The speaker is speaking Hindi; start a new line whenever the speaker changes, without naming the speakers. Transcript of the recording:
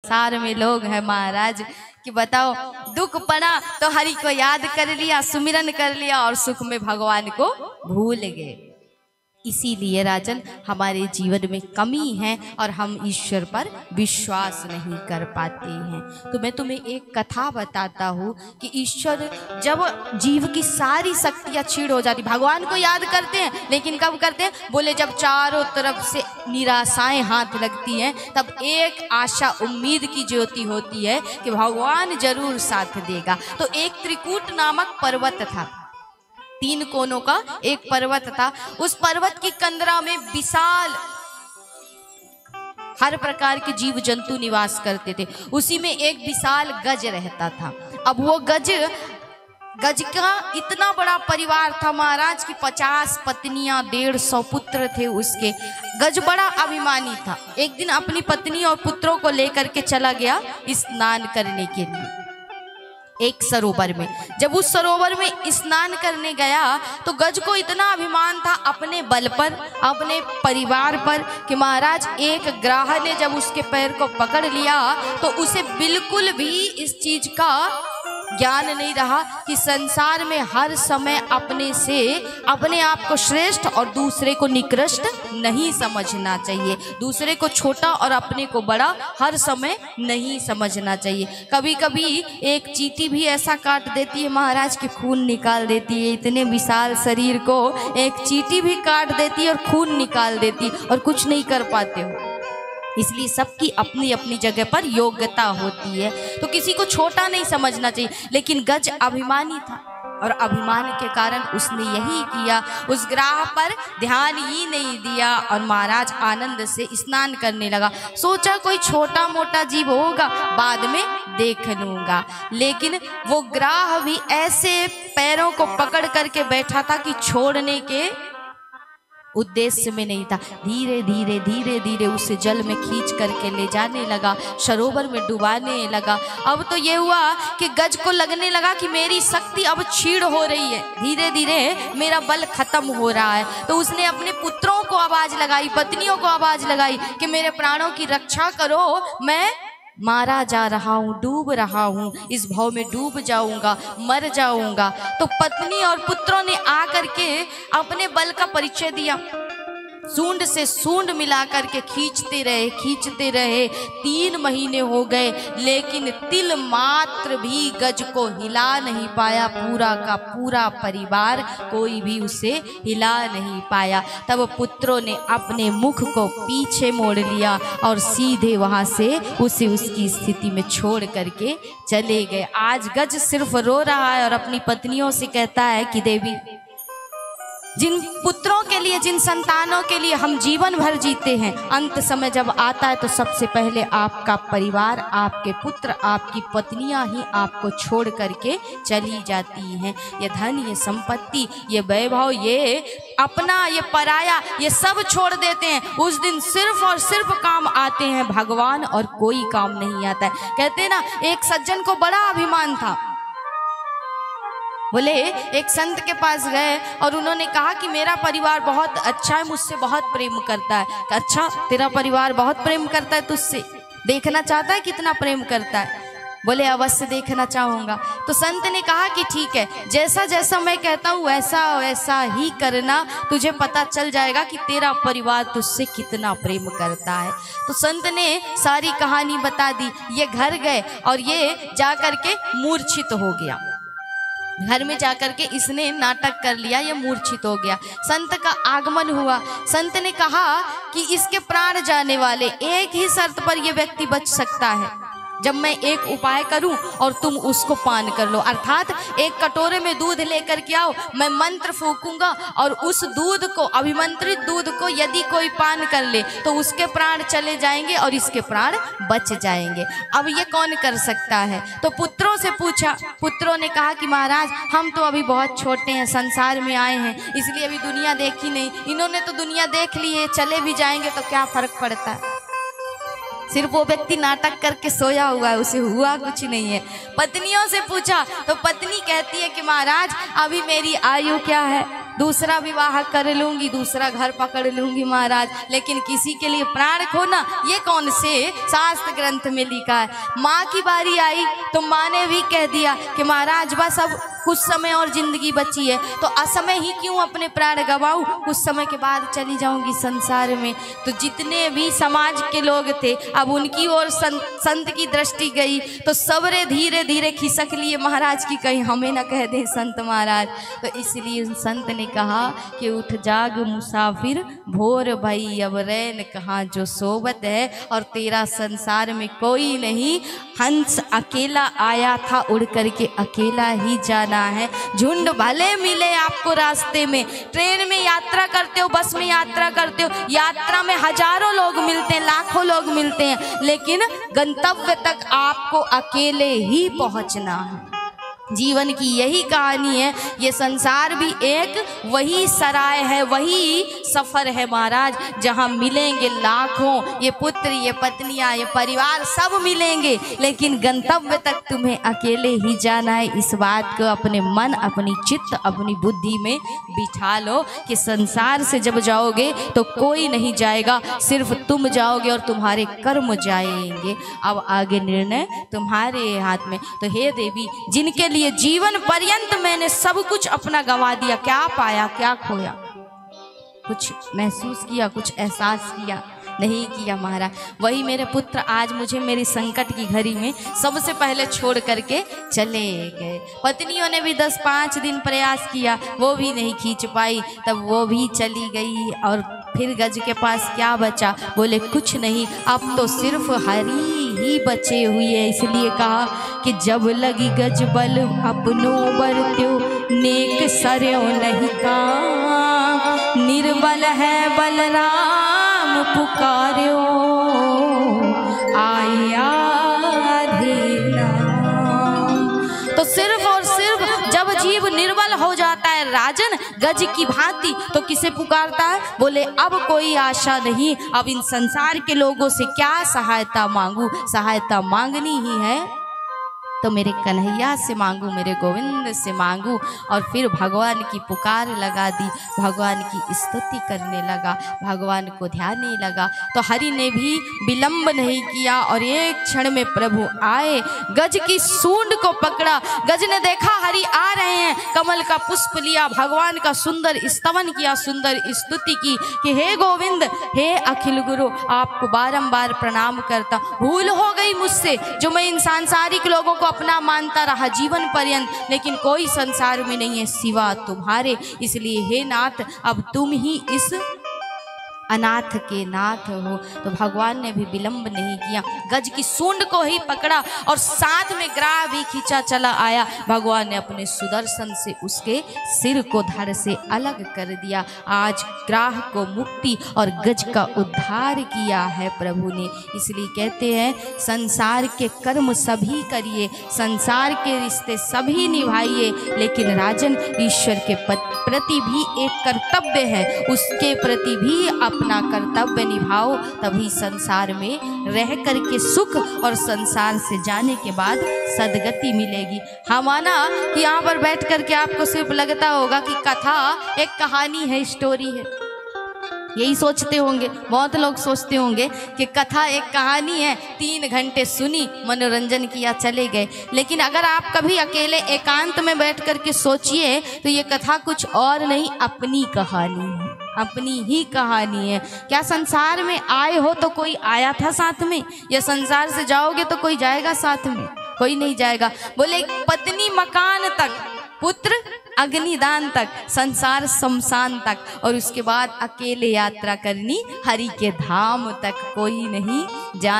संसार में लोग हैं महाराज कि बताओ, दुख पड़ा तो हरि को याद कर लिया, सुमिरन कर लिया और सुख में भगवान को भूल गए। इसीलिए राजन हमारे जीवन में कमी है और हम ईश्वर पर विश्वास नहीं कर पाते हैं। तो मैं तुम्हें एक कथा बताता हूँ कि ईश्वर जब जीव की सारी शक्तियाँ छीड़ हो जाती, भगवान को याद करते हैं लेकिन कब करते हैं, बोले जब चारों तरफ से निराशाएं हाथ लगती हैं तब एक आशा उम्मीद की ज्योति होती है कि भगवान जरूर साथ देगा। तो एक त्रिकूट नामक पर्वत था, 3 कोनों का एक पर्वत था। उस पर्वत की कंदरा में विशाल हर प्रकार के जीव जंतु निवास करते थे। उसी में एक विशाल गज रहता था। अब वो गज का इतना बड़ा परिवार था महाराज की 50 पत्नियां, 150 पुत्र थे उसके। गज बड़ा अभिमानी था। एक दिन अपनी पत्नी और पुत्रों को लेकर के चला गया स्नान करने के लिए एक सरोवर में। जब उस सरोवर में स्नान करने गया तो गज को इतना अभिमान था अपने बल पर, अपने परिवार पर कि महाराज एक ग्राह ने जब उसके पैर को पकड़ लिया तो उसे बिल्कुल भी इस चीज का ज्ञान नहीं रहा कि संसार में हर समय अपने आप को श्रेष्ठ और दूसरे को निकृष्ट नहीं समझना चाहिए, दूसरे को छोटा और अपने को बड़ा हर समय नहीं समझना चाहिए। कभी कभी एक चींटी भी ऐसा काट देती है महाराज कि खून निकाल देती है। इतने विशाल शरीर को एक चींटी भी काट देती है और खून निकाल देती और कुछ नहीं कर पाते हो। इसलिए सबकी अपनी अपनी जगह पर योग्यता होती है, तो किसी को छोटा नहीं समझना चाहिए। लेकिन गज अभिमानी था और अभिमान के कारण उसने यही किया, उस ग्राह पर ध्यान ही नहीं दिया और महाराज आनंद से स्नान करने लगा। सोचा कोई छोटा मोटा जीव होगा, बाद में देख लूंगा। लेकिन वो ग्राह भी ऐसे पैरों को पकड़ करके बैठा था कि छोड़ने के उद्देश्य में नहीं था। धीरे धीरे धीरे धीरे उसे जल में खींच करके ले जाने लगा, सरोवर में डुबाने लगा। अब तो ये हुआ कि गज को लगने लगा कि मेरी शक्ति अब क्षीण हो रही है, धीरे धीरे मेरा बल खत्म हो रहा है। तो उसने अपने पुत्रों को आवाज लगाई, पत्नियों को आवाज लगाई कि मेरे प्राणों की रक्षा करो, मैं मारा जा रहा हूँ, डूब रहा हूँ, इस भाव में डूब जाऊंगा, मर जाऊंगा। तो पत्नी और पुत्रों ने आकर के अपने बल का परिचय दिया, सूंड से सूंड मिलाकर के खींचते रहे। 3 महीने हो गए लेकिन तिल मात्र भी गज को हिला नहीं पाया। पूरा का पूरा परिवार कोई भी उसे हिला नहीं पाया। तब पुत्रों ने अपने मुख को पीछे मोड़ लिया और सीधे वहां से उसे उसकी स्थिति में छोड़ करके चले गए। आज गज सिर्फ रो रहा है और अपनी पत्नियों से कहता है कि देवी, जिन पुत्रों के लिए, जिन संतानों के लिए हम जीवन भर जीते हैं, अंत समय जब आता है तो सबसे पहले आपका परिवार, आपके पुत्र, आपकी पत्नियां ही आपको छोड़ करके चली जाती हैं। ये धन, ये संपत्ति, ये वैभव, ये अपना, ये पराया, ये सब छोड़ देते हैं। उस दिन सिर्फ और सिर्फ काम आते हैं भगवान और कोई काम नहीं आता है। कहते हैं ना, एक सज्जन को बड़ा अभिमान था। बोले एक संत के पास गए और उन्होंने कहा कि मेरा परिवार बहुत अच्छा है, मुझसे बहुत प्रेम करता है। अच्छा, तेरा परिवार बहुत प्रेम करता है, तुझसे देखना चाहता है कितना प्रेम करता है? बोले अवश्य देखना चाहूँगा। तो संत ने कहा कि ठीक है, जैसा जैसा मैं कहता हूँ वैसा वैसा ही करना, तुझे पता चल जाएगा कि तेरा परिवार तुझसे कितना प्रेम करता है। तो संत ने सारी कहानी बता दी। ये घर गए और ये जा करके मूर्छित हो गया। घर में जाकर के इसने नाटक कर लिया, ये मूर्छित हो गया। संत का आगमन हुआ। संत ने कहा कि इसके प्राण जाने वाले, एक ही शर्त पर यह व्यक्ति बच सकता है, जब मैं एक उपाय करूं और तुम उसको पान कर लो। अर्थात एक कटोरे में दूध लेकर के आओ, मैं मंत्र फूकूंगा और उस दूध को, अभिमंत्रित दूध को यदि कोई पान कर ले तो उसके प्राण चले जाएंगे और इसके प्राण बच जाएंगे। अब ये कौन कर सकता है? तो पुत्रों से पूछा। पुत्रों ने कहा कि महाराज, हम तो अभी बहुत छोटे हैं, संसार में आए हैं, इसलिए अभी दुनिया देखी नहीं। इन्होंने तो दुनिया देख ली है, चले भी जाएंगे तो क्या फर्क पड़ता है? सिर्फ वो व्यक्ति नाटक करके सोया हुआ है, उसे हुआ कुछ नहीं है। पत्नियों से पूछा तो पत्नी कहती है कि महाराज, अभी मेरी आयु क्या है, दूसरा विवाह कर लूंगी, दूसरा घर पकड़ लूंगी महाराज, लेकिन किसी के लिए प्राण खोना ये कौन से शास्त्र ग्रंथ में लिखा है। माँ की बारी आई तो माँ ने भी कह दिया कि महाराज बस अब कुछ समय और जिंदगी बची है, तो असमय ही क्यों अपने प्राण गवाऊं, कुछ समय के बाद चली जाऊंगी संसार में। तो जितने भी समाज के लोग थे अब उनकी ओर संत की दृष्टि गई, तो सबरे धीरे धीरे खिसक लिए महाराज की कहीं हमें ना कह दे संत महाराज। तो इसलिए संत ने कहा कि उठ जाग मुसाफिर भोर भई, अब रैन कहाँ जो सोबत है, और तेरा संसार में कोई नहीं, हंस अकेला आया था उड़ करके अकेला ही जाना है। झुंड भले मिले आपको रास्ते में, ट्रेन में यात्रा करते हो, बस में यात्रा करते हो, यात्रा में हजारों लोग मिलते हैं, लाखों लोग मिलते हैं, लेकिन गंतव्य तक आपको अकेले ही पहुंचना है। जीवन की यही कहानी है। ये संसार भी एक वही सराय है, वही सफ़र है महाराज, जहाँ मिलेंगे लाखों, ये पुत्र, ये पत्नियाँ, ये परिवार सब मिलेंगे, लेकिन गंतव्य तक तुम्हें अकेले ही जाना है। इस बात को अपने मन, अपनी चित्त, अपनी बुद्धि में बिठा लो कि संसार से जब जाओगे तो कोई नहीं जाएगा, सिर्फ तुम जाओगे और तुम्हारे कर्म जाएंगे। अब आगे निर्णय तुम्हारे हाथ में। तो हे देवी, जिनके लिए जीवन पर्यंत मैंने सब कुछ अपना गंवा दिया, क्या पाया क्या खोया, कुछ महसूस किया, कुछ एहसास किया नहीं किया महाराज। वही मेरे पुत्र आज मुझे मेरी संकट की घड़ी में सबसे पहले छोड़ करके चले गए। पत्नियों ने भी 10-5 दिन प्रयास किया, वो भी नहीं खींच पाई, तब वो भी चली गई। और फिर गज के पास क्या बचा, बोले कुछ नहीं, अब तो सिर्फ हरी ही बचे हुए। इसलिए कहा कि जब लगी गज बल अपनों बरत्यो, नेक सरयो नहीं काम, निर्बल है बलराम पुकार्यो, आया धीना। तो सिर्फ और सिर्फ जब जीव निर्बल हो जाता है राजन गज की भांति, तो किसे पुकारता है, बोले अब कोई आशा नहीं, अब इन संसार के लोगों से क्या सहायता मांगू, सहायता मांगनी ही है तो मेरे कन्हैया से मांगू, मेरे गोविंद से मांगू। और फिर भगवान की पुकार लगा दी, भगवान की स्तुति करने लगा, भगवान को ध्यानने लगा। तो हरि ने भी विलंब नहीं किया और एक क्षण में प्रभु आए, गज की सूंड को पकड़ा। गज ने देखा हरि आ रहे हैं, कमल का पुष्प लिया, भगवान का सुंदर स्तवन किया, सुंदर स्तुति की कि हे गोविंद, हे अखिल गुरु, आपको बारंबार प्रणाम करता, भूल हो गई मुझसे जो मैं इन सांसारिक लोगों को अपना मानता रहा जीवन पर्यंत, लेकिन कोई संसार में नहीं है सिवा तुम्हारे। इसलिए हे नाथ, अब तुम ही इस अनाथ के नाथ हो। तो भगवान ने भी विलंब नहीं किया, गज की सूंड को ही पकड़ा और साथ में ग्राह भी खींचा चला आया। भगवान ने अपने सुदर्शन से उसके सिर को धड़ से अलग कर दिया। आज ग्राह को मुक्ति और गज का उद्धार किया है प्रभु ने। इसलिए कहते हैं संसार के कर्म सभी करिए, संसार के रिश्ते सभी निभाइए, लेकिन राजन ईश्वर के प्रति भी एक कर्तव्य है, उसके प्रति भी अपना कर्तव्य निभाओ, तभी संसार में रह करके सुख और संसार से जाने के बाद सदगति मिलेगी। हम माना कि यहाँ पर बैठ करके आपको सिर्फ लगता होगा कि कथा एक कहानी है, स्टोरी है, यही सोचते होंगे, बहुत लोग सोचते होंगे कि कथा एक कहानी है, 3 घंटे सुनी, मनोरंजन किया, चले गए। लेकिन अगर आप कभी अकेले एकांत में बैठ करके सोचिए तो ये कथा कुछ और नहीं, अपनी कहानी है, अपनी ही कहानी है। क्या संसार में आए हो तो कोई आया था साथ में, या संसार से जाओगे तो कोई जाएगा साथ में? कोई नहीं जाएगा। बोले पत्नी मकान तक, पुत्र अग्निदान तक, संसार शमशान तक, और उसके बाद अकेले यात्रा करनी हरि के धाम तक, कोई नहीं जान